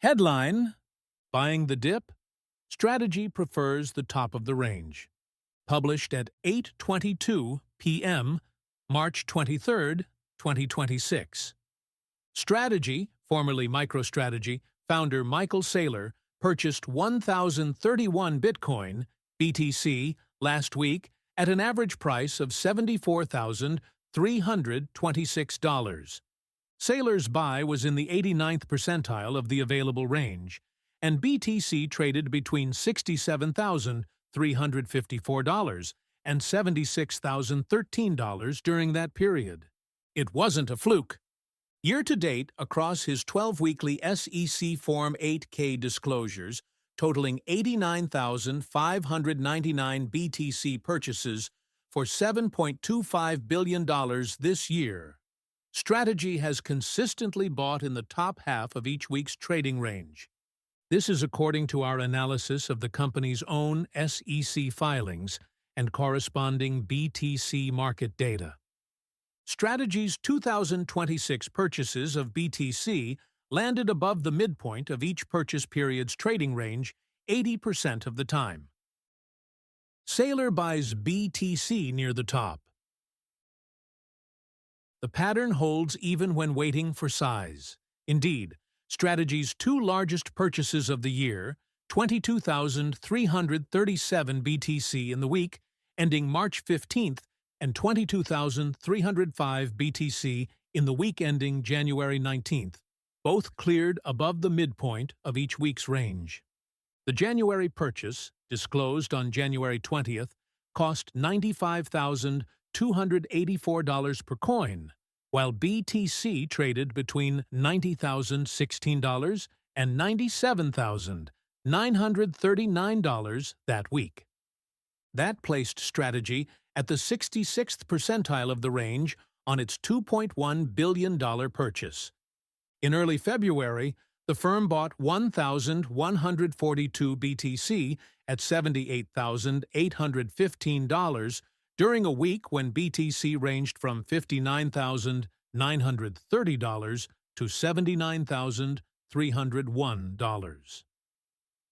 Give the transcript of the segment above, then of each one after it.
Headline: Buying the dip? Strategy prefers the top of the range. Published at 8:22 p.m., March 23, 2026. Strategy, formerly MicroStrategy, founder Michael Saylor purchased 1,031 Bitcoin, BTC, last week at an average price of $74,326. Saylor's buy was in the 89th percentile of the available range, and BTC traded between $67,354 and $76,013 during that period. It wasn't a fluke. Year-to-date, across his 12-weekly SEC Form 8K disclosures, totaling 89,599 BTC purchases for $7.25 billion this year, Strategy has consistently bought in the top half of each week's trading range. This is according to our analysis of the company's own SEC filings and corresponding BTC market data. Strategy's 2026 purchases of BTC landed above the midpoint of each purchase period's trading range 80% of the time. Saylor buys BTC near the top. The pattern holds even when waiting for size. Indeed, Strategy's two largest purchases of the year, 22,337 BTC in the week ending March 15th and 22,305 BTC in the week ending January 19th, both cleared above the midpoint of each week's range. The January purchase, disclosed on January 20th, cost $95,284 per coin, while BTC traded between $90,016 and $97,939 that week. That placed Strategy at the 66th percentile of the range on its $2.1 billion purchase. In early February, the firm bought 1,142 BTC at $78,815 during a week when BTC ranged from $59,930 to $79,301.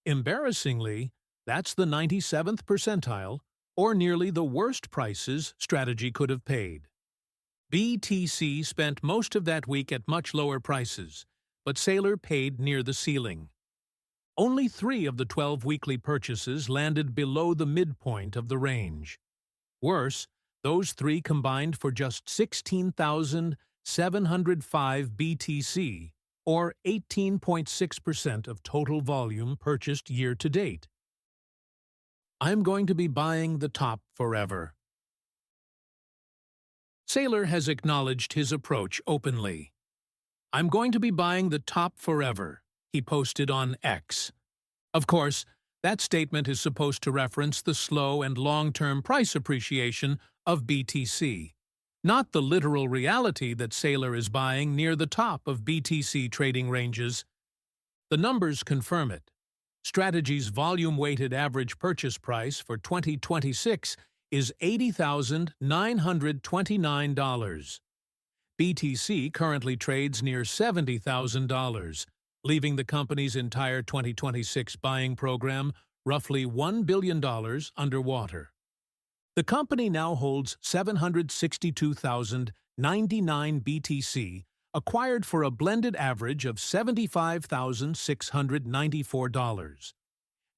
Embarrassingly, that's the 97th percentile, or nearly the worst prices Strategy could have paid. BTC spent most of that week at much lower prices, but Saylor paid near the ceiling. Only 3 of the 12 weekly purchases landed below the midpoint of the range. Worse, those 3 combined for just 16,705 BTC, or 18.6% of total volume purchased year-to-date. I'm going to be buying the top forever. Saylor has acknowledged his approach openly. I'm going to be buying the top forever, he posted on X. Of course, that statement is supposed to reference the slow and long-term price appreciation of BTC, not the literal reality that Saylor is buying near the top of BTC trading ranges. The numbers confirm it. Strategy's volume-weighted average purchase price for 2026 is $80,929. BTC currently trades near $70,000, leaving the company's entire 2026 buying program roughly $1 billion underwater. The company now holds 762,099 BTC, acquired for a blended average of $75,694.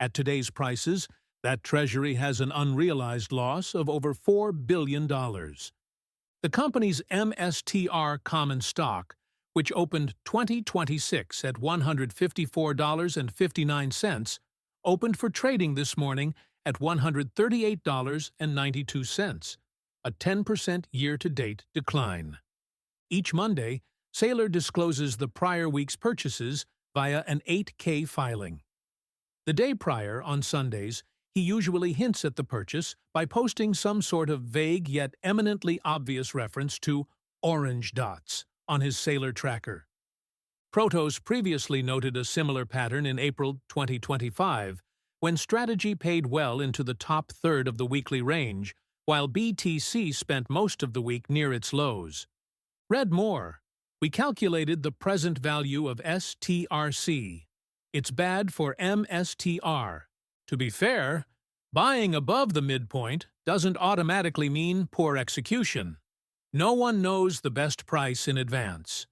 At today's prices, that treasury has an unrealized loss of over $4 billion. The company's MSTR common stock, which opened 2026 at $154.59, opened for trading this morning at $138.92, a 10% year-to-date decline. Each Monday, Saylor discloses the prior week's purchases via an 8K filing. The day prior, on Sundays, he usually hints at the purchase by posting some sort of vague yet eminently obvious reference to orange dots on his Saylor tracker. Protos previously noted a similar pattern in April 2025, when Strategy paid well into the top third of the weekly range, while BTC spent most of the week near its lows. Read more. We calculated the present value of STRC, It's bad for MSTR. To be fair, buying above the midpoint doesn't automatically mean poor execution. No one knows the best price in advance.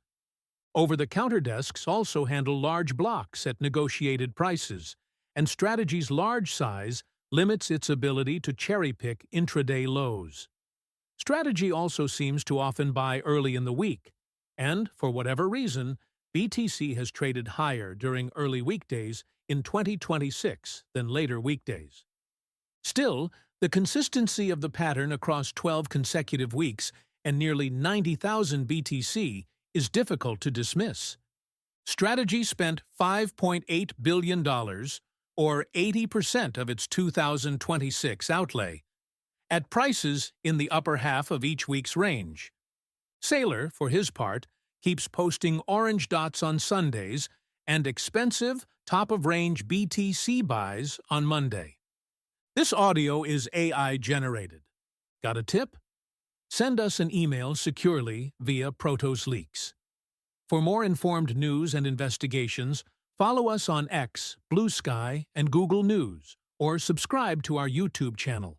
Over-the-counter desks also handle large blocks at negotiated prices, and Strategy's large size limits its ability to cherry-pick intraday lows. Strategy also seems to often buy early in the week, and, for whatever reason, BTC has traded higher during early weekdays in 2026 than later weekdays. Still, the consistency of the pattern across 12 consecutive weeks and nearly 90,000 BTC is difficult to dismiss. Strategy spent $5.8 billion, or 80% of its 2026 outlay, at prices in the upper half of each week's range. Saylor, for his part, keeps posting orange dots on Sundays and expensive, top-of-range BTC buys on Monday. This audio is AI-generated. Got a tip? Send us an email securely via Protos Leaks. For more informed news and investigations, follow us on X, Blue Sky, and Google News, or subscribe to our YouTube channel.